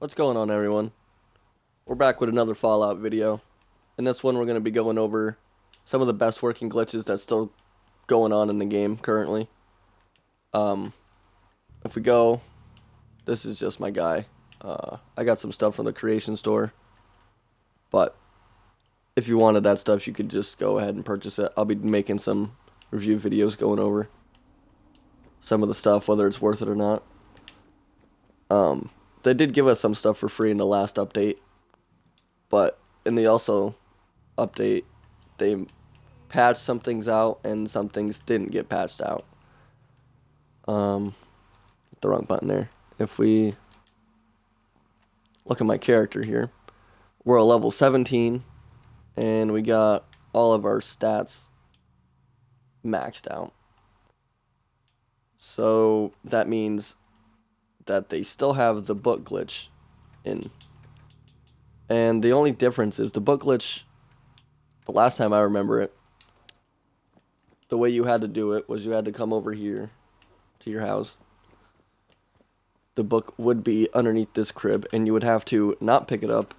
What's going on, everyone? We're back with another Fallout video. In this one, we're going to be going over some of the best working glitches that's still going on in the game currently. Um, if we go, this is just my guy. I got some stuff from the creation store, but if you wanted that stuff, you could just go ahead and purchase it. I'll be making some review videos going over some of the stuff, whether it's worth it or not. They did give us some stuff for free in the last update, but in the also update, they patched some things out and some things didn't get patched out. The wrong button there. If we look at my character here, we're a level 17 and we got all of our stats maxed out. So that means that they still have the book glitch in. And the only difference is the book glitch, the last time I remember it, the way you had to do it was you had to come over here to your house. The book would be underneath this crib, and you would have to not pick it up,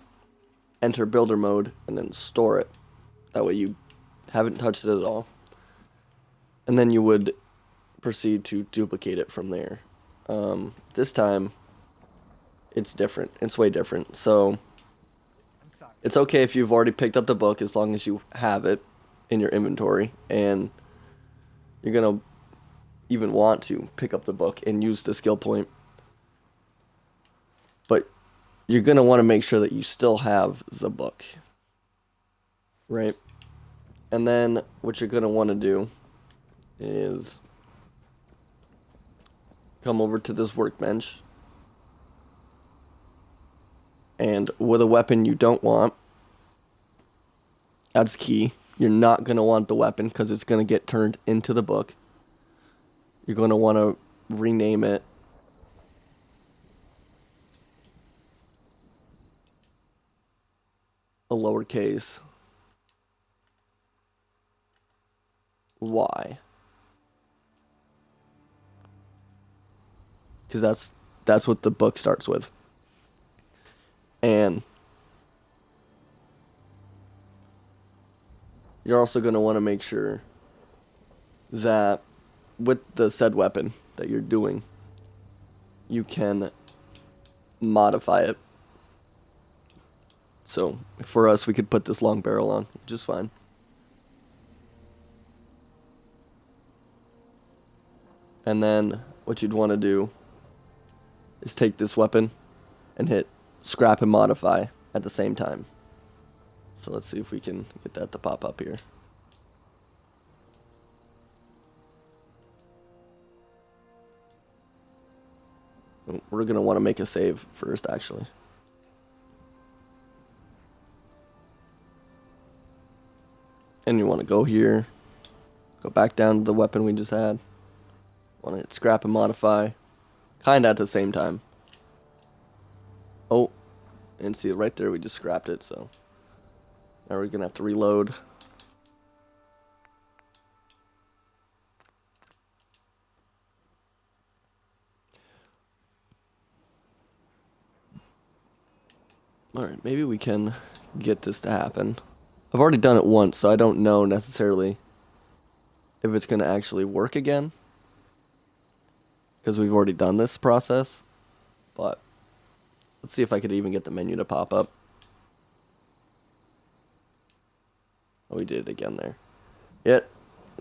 enter builder mode, and then store it. That way you haven't touched it at all. And then you would proceed to duplicate it from there. This time, it's different. It's way different. So, it's okay if you've already picked up the book as long as you have it in your inventory. And you're going to even want to pick up the book and use the skill point. But you're going to want to make sure that you still have the book. Right? And then what you're going to want to do is come over to this workbench, and with a weapon you don't want, that's key. You're not going to want the weapon because it's going to get turned into the book. You're going to want to rename it a lowercase y. Because that's what the book starts with. And you're also going to want to make sure that with the said weapon that you're doing, you can modify it. So for us, we could put this long barrel on, which is fine. And then what you'd want to do is take this weapon and hit scrap and modify at the same time. So let's see if we can get that to pop up here. We're going to want to make a save first, actually. And you want to go here, go back down to the weapon we just had. Want to hit scrap and modify, kind of at the same time. Oh, and see right there, we just scrapped it, so now we're going to have to reload. Alright, maybe we can get this to happen. I've already done it once, so I don't know necessarily if it's going to actually work again, because we've already done this process. But let's see if I could even get the menu to pop up. Oh, we did it again there. Yep,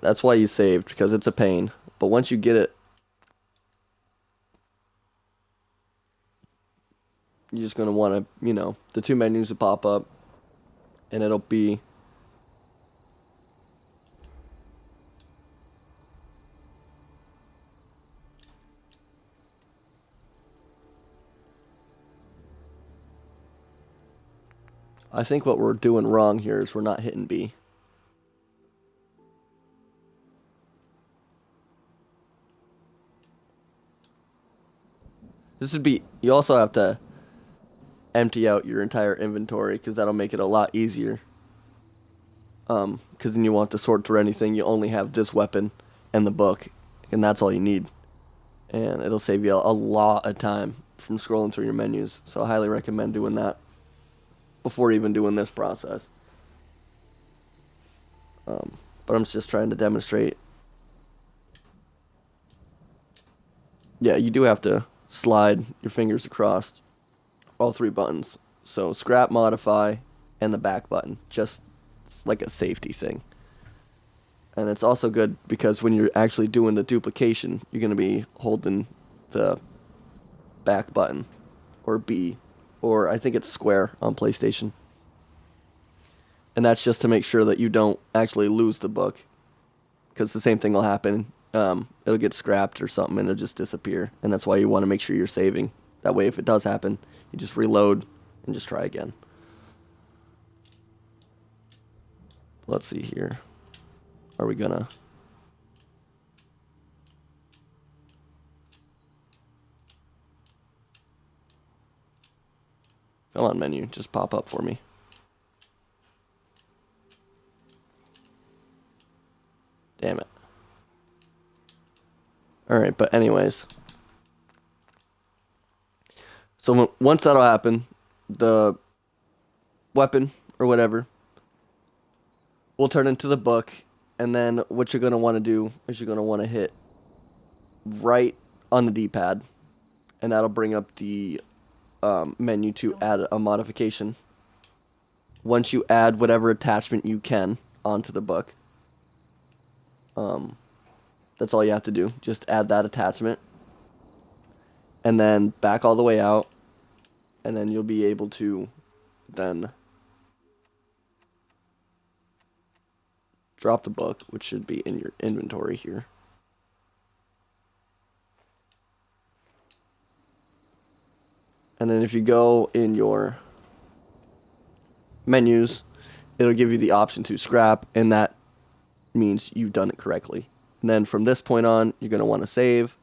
that's why you saved, because it's a pain. But once you get it, you're just going to want to, the two menus will pop up, and it'll be I think what we're doing wrong here is we're not hitting B. This would be, you also have to empty out your entire inventory, because that'll make it a lot easier. Because then you want to sort through anything, you only have this weapon and the book, and that's all you need. And it'll save you a lot of time from scrolling through your menus. So I highly recommend doing that before even doing this process. But I'm just trying to demonstrate. Yeah, you do have to slide your fingers across all 3 buttons. So scrap, modify, and the back button. Just like a safety thing. And it's also good because when you're actually doing the duplication, you're going to be holding the back button, or B, or I think it's square on PlayStation. And that's just to make sure that you don't actually lose the book, because the same thing will happen. It'll get scrapped or something and it'll just disappear. And that's why you want to make sure you're saving. That way, if it does happen, you just reload and just try again. Let's see here. Are we gonna... Come on, menu. Just pop up for me. Damn it. Alright, but anyways. So once that'll happen, the weapon or whatever will turn into the book. And then what you're going to want to do is you're going to want to hit right on the D-pad. And that'll bring up the menu to add a modification. Once you add whatever attachment you can onto the book, that's all you have to do. Just add that attachment. And then back all the way out. And then you'll be able to then drop the book, which should be in your inventory here. And then if you go in your menus, it'll give you the option to scrap, and that means you've done it correctly. And then from this point on, you're going to want to save.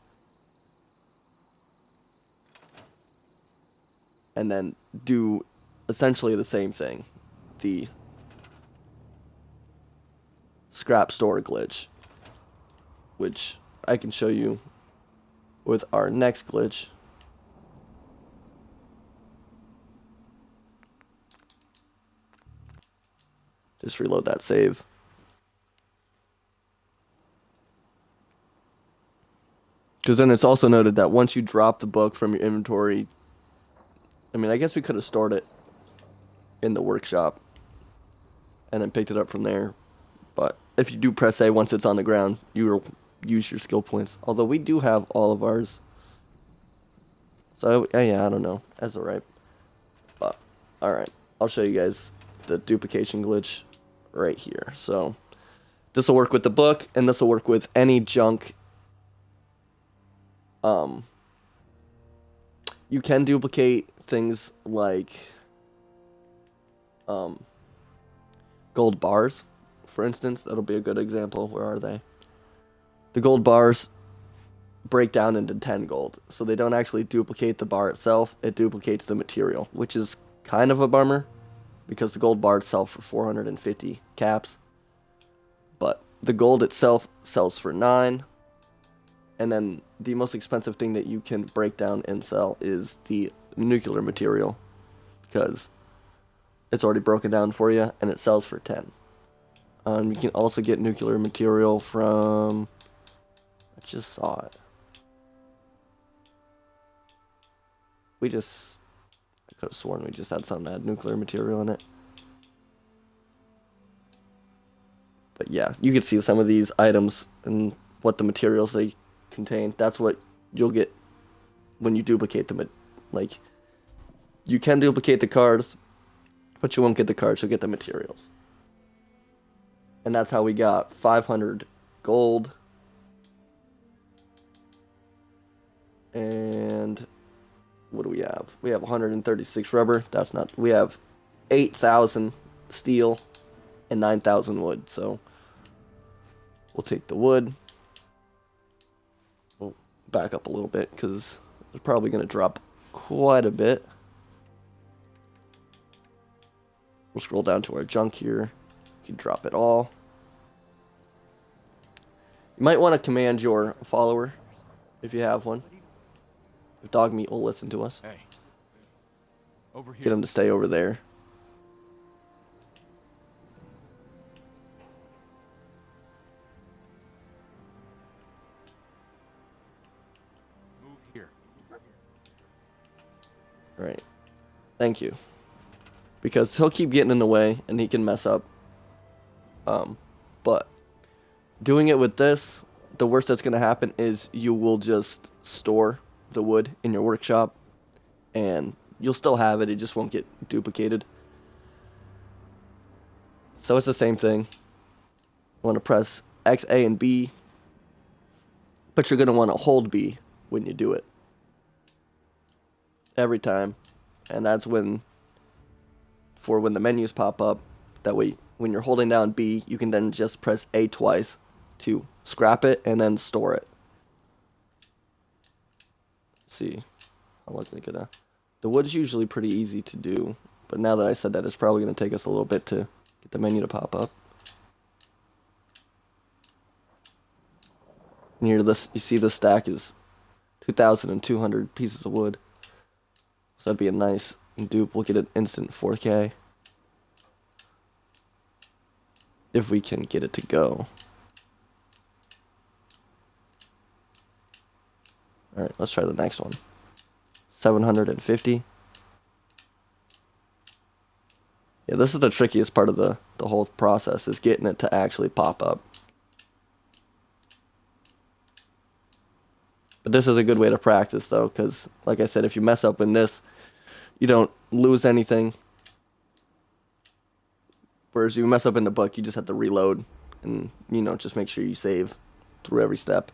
And then do essentially the same thing. The scrap store glitch, which I can show you with our next glitch. Just reload that save. Because then it's also noted that once you drop the book from your inventory, I mean, I guess we could have stored it in the workshop and then picked it up from there. But if you do press A once it's on the ground, you will use your skill points. Although we do have all of ours. So, yeah, I don't know. That's alright. But, alright. I'll show you guys the duplication glitch right here. So, this will work with the book, and this will work with any junk. You can duplicate things like gold bars, for instance. That'll be a good example. Where are they? The gold bars break down into 10 gold, so they don't actually duplicate the bar itself. It duplicates the material, which is kind of a bummer because the gold bars sell for 450 caps, but the gold itself sells for 9. And then the most expensive thing that you can break down and sell is the nuclear material, because it's already broken down for you and it sells for 10. You can also get nuclear material from... I just saw it. I could have sworn we just had something that had nuclear material in it. But yeah, you can see some of these items and what the materials they contain. That's what you'll get when you duplicate them. Like, you can duplicate the cards, but you won't get the cards, you'll get the materials. And that's how we got 500 gold. And what do we have? We have 136 rubber. That's not... We have 8,000 steel and 9,000 wood. So we'll take the wood. We'll back up a little bit because it's probably going to drop quite a bit. We'll scroll down to our junk here. You can drop it all. You might want to command your follower if you have one. If dog meat will listen to us. Hey. Over here. Get him to stay over there. Move here. Right. Thank you. Because he'll keep getting in the way and he can mess up. But doing it with this, the worst that's going to happen is you will just store the wood in your workshop and you'll still have it. It just won't get duplicated. So it's the same thing. You want to press X, A, and B, but you're going to want to hold B when you do it. Every time. And that's when the menus pop up. That way, when you're holding down B, you can then just press A twice to scrap it and then store it. Let's see. How long is it gonna... The wood's usually pretty easy to do, but now that I said that, it's probably going to take us a little bit to get the menu to pop up. And here, you see the stack is 2,200 pieces of wood. So that'd be a nice dupe. We'll get an instant 4K. If we can get it to go. Alright, let's try the next one. 750. Yeah, this is the trickiest part of the whole process, is getting it to actually pop up. But this is a good way to practice, though, because, like I said, if you mess up in this, you don't lose anything. Whereas if you mess up in the book, you just have to reload and, you know, just make sure you save through every step.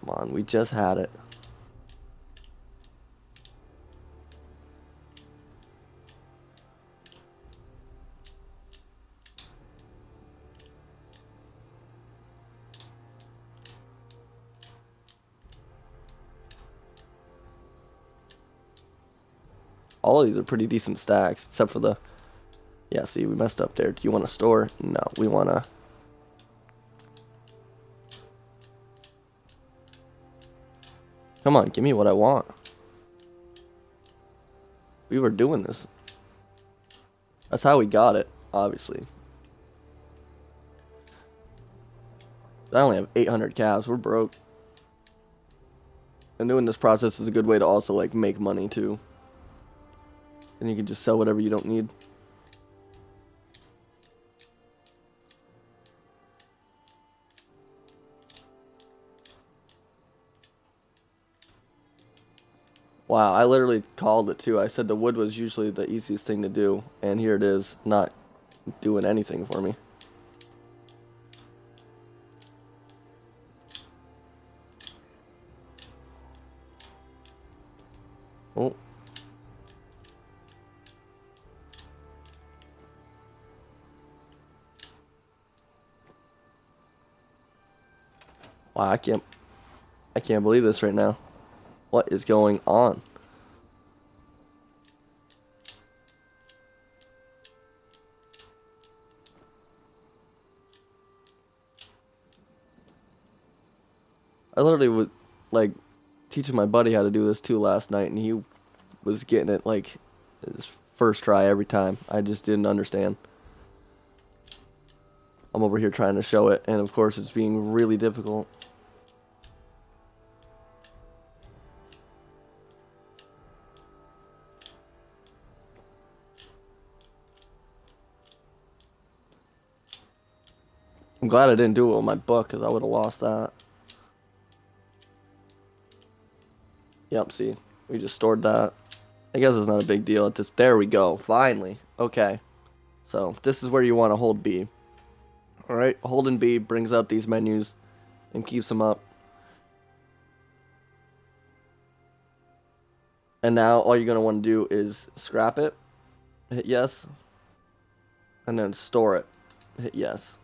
Come on, we just had it. All of these are pretty decent stacks, except for the... Yeah, see, we messed up there. Do you want to store? No, we want to... Come on, give me what I want. We were doing this. That's how we got it, obviously. I only have 800 calves. We're broke. And doing this process is a good way to also, like, make money, too. And you can just sell whatever you don't need. Wow, I literally called it too. I said the wood was usually the easiest thing to do, and here it is, not doing anything for me. Oh. Wow, I can't believe this right now. What is going on? I literally was like teaching my buddy how to do this too last night, and he was getting it like his first try every time. I just didn't understand. I'm over here trying to show it, and of course it's being really difficult. I'm glad I didn't do it with my book, because I would have lost that. Yep, see, we just stored that. I guess it's not a big deal. There we go, finally. Okay, so this is where you want to hold B. Alright, holding B brings up these menus and keeps them up. And now all you're going to want to do is scrap it, hit yes, and then store it, hit yes.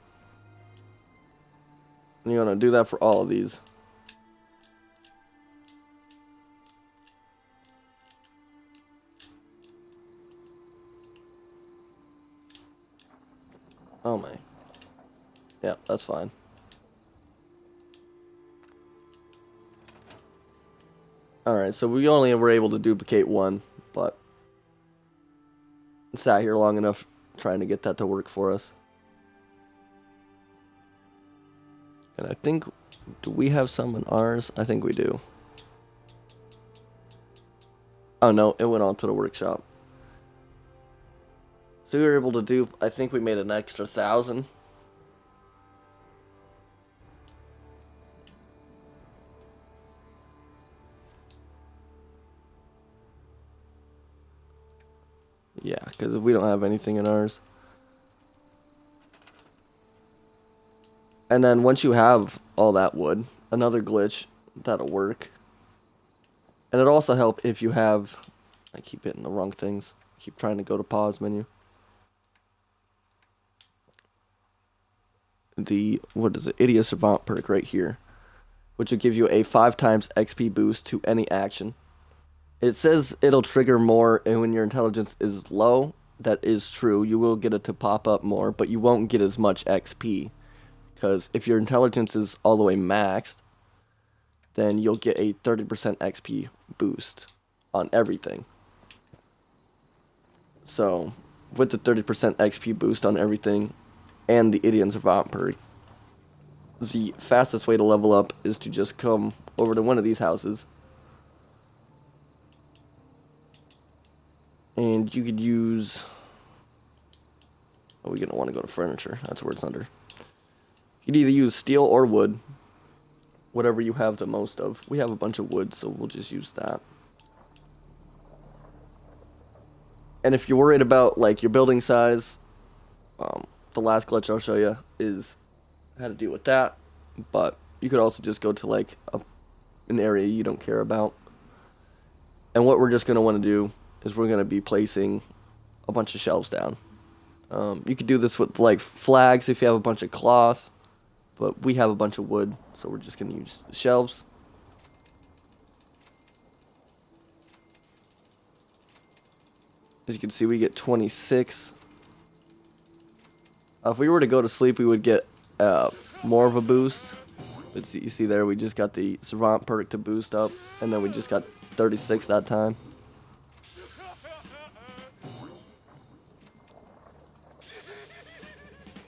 And you're going to do that for all of these. Oh my. Yeah, that's fine. Alright, so we only were able to duplicate one, but sat here long enough trying to get that to work for us. And I think, do we have some in ours? I think we do. Oh no, it went on to the workshop. So we were able to do, I think we made an extra 1,000. Yeah, because we don't have anything in ours. And then once you have all that wood, another glitch, that'll work. And it'll also help if you have, I keep hitting the wrong things. Keep trying to go to pause menu. The, what is it, Idiot Savant perk right here, which will give you a 5 times XP boost to any action. It says it'll trigger more and when your intelligence is low. That is true. You will get it to pop up more, but you won't get as much XP. Because if your intelligence is all the way maxed, then you'll get a 30% XP boost on everything. So, with the 30% XP boost on everything and the Idiot Savant perk, the fastest way to level up is to just come over to one of these houses. And you could use... Oh, we're going to want to go to furniture. That's where it's under. You could either use steel or wood. Whatever you have the most of. We have a bunch of wood, so we'll just use that. And if you're worried about, like, your building size, the last glitch I'll show you is how to deal with that. But you could also just go to, like, an area you don't care about. And what we're just going to want to do is we're going to be placing a bunch of shelves down. You could do this with like flags if you have a bunch of cloth, but we have a bunch of wood, so we're just going to use the shelves. As you can see, we get 26. If we were to go to sleep, we would get more of a boost. But you see there, we just got the Savant perk to boost up, and then we just got 36 that time.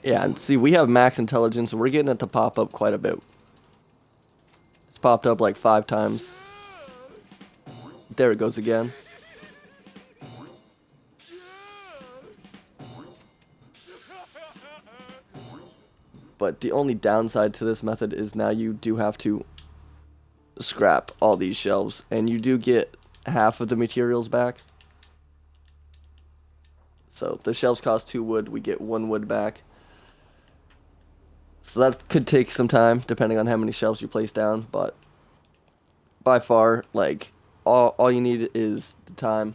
Yeah, and see, we have max intelligence, and we're getting it to pop up quite a bit. It's popped up like 5 times. There it goes again. But the only downside to this method is now you do have to scrap all these shelves, and you do get half of the materials back. So the shelves cost 2 wood, we get 1 wood back. So that could take some time, depending on how many shelves you place down, but by far, like, all you need is the time.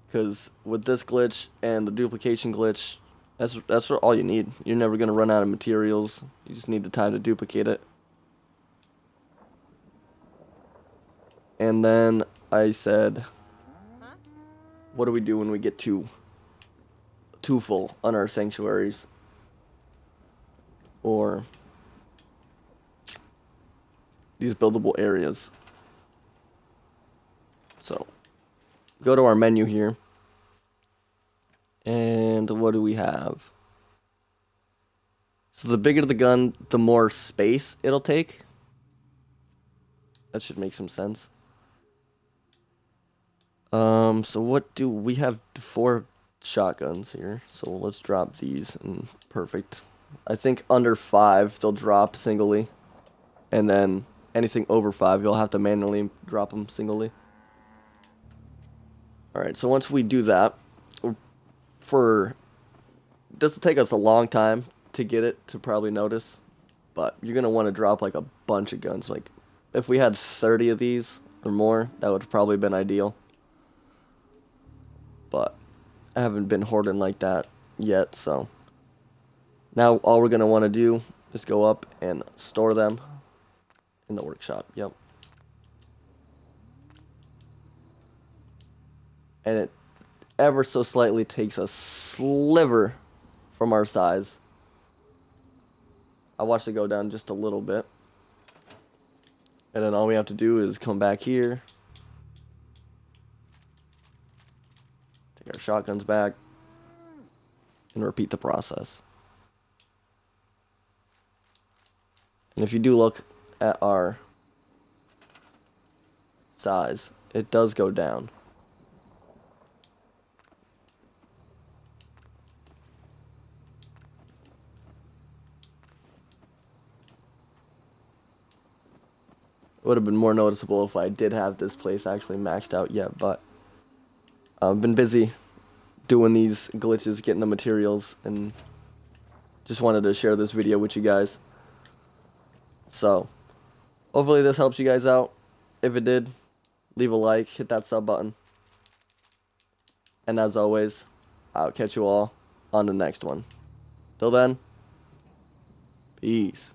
Because with this glitch and the duplication glitch, that's all you need. You're never going to run out of materials. You just need the time to duplicate it. And then I said, what do we do when we get too full on our sanctuaries? Or these buildable areas. So, go to our menu here. And what do we have? So the bigger the gun, the more space it'll take. That should make some sense. So what do we have? 4 shotguns here. So let's drop these. And perfect. I think under 5 they'll drop singly. And then anything over 5 you'll have to manually drop them singly. Alright, so once we do that, this will take us a long time to get it to probably notice, but you're going to want to drop like a bunch of guns. Like if we had 30 of these or more, that would have probably been ideal. But I haven't been hoarding like that yet, so now all we're going to want to do is go up and store them in the workshop. Yep. And it ever so slightly takes a sliver from our size. I watched it go down just a little bit. And then all we have to do is come back here. Take our shotguns back. And repeat the process. And if you do look at our size, it does go down. It would have been more noticeable if I did have this place actually maxed out yet, but I've been busy doing these glitches, getting the materials, and just wanted to share this video with you guys. So, hopefully this helps you guys out. If it did, leave a like, hit that sub button. And as always, I'll catch you all on the next one. Till then, peace.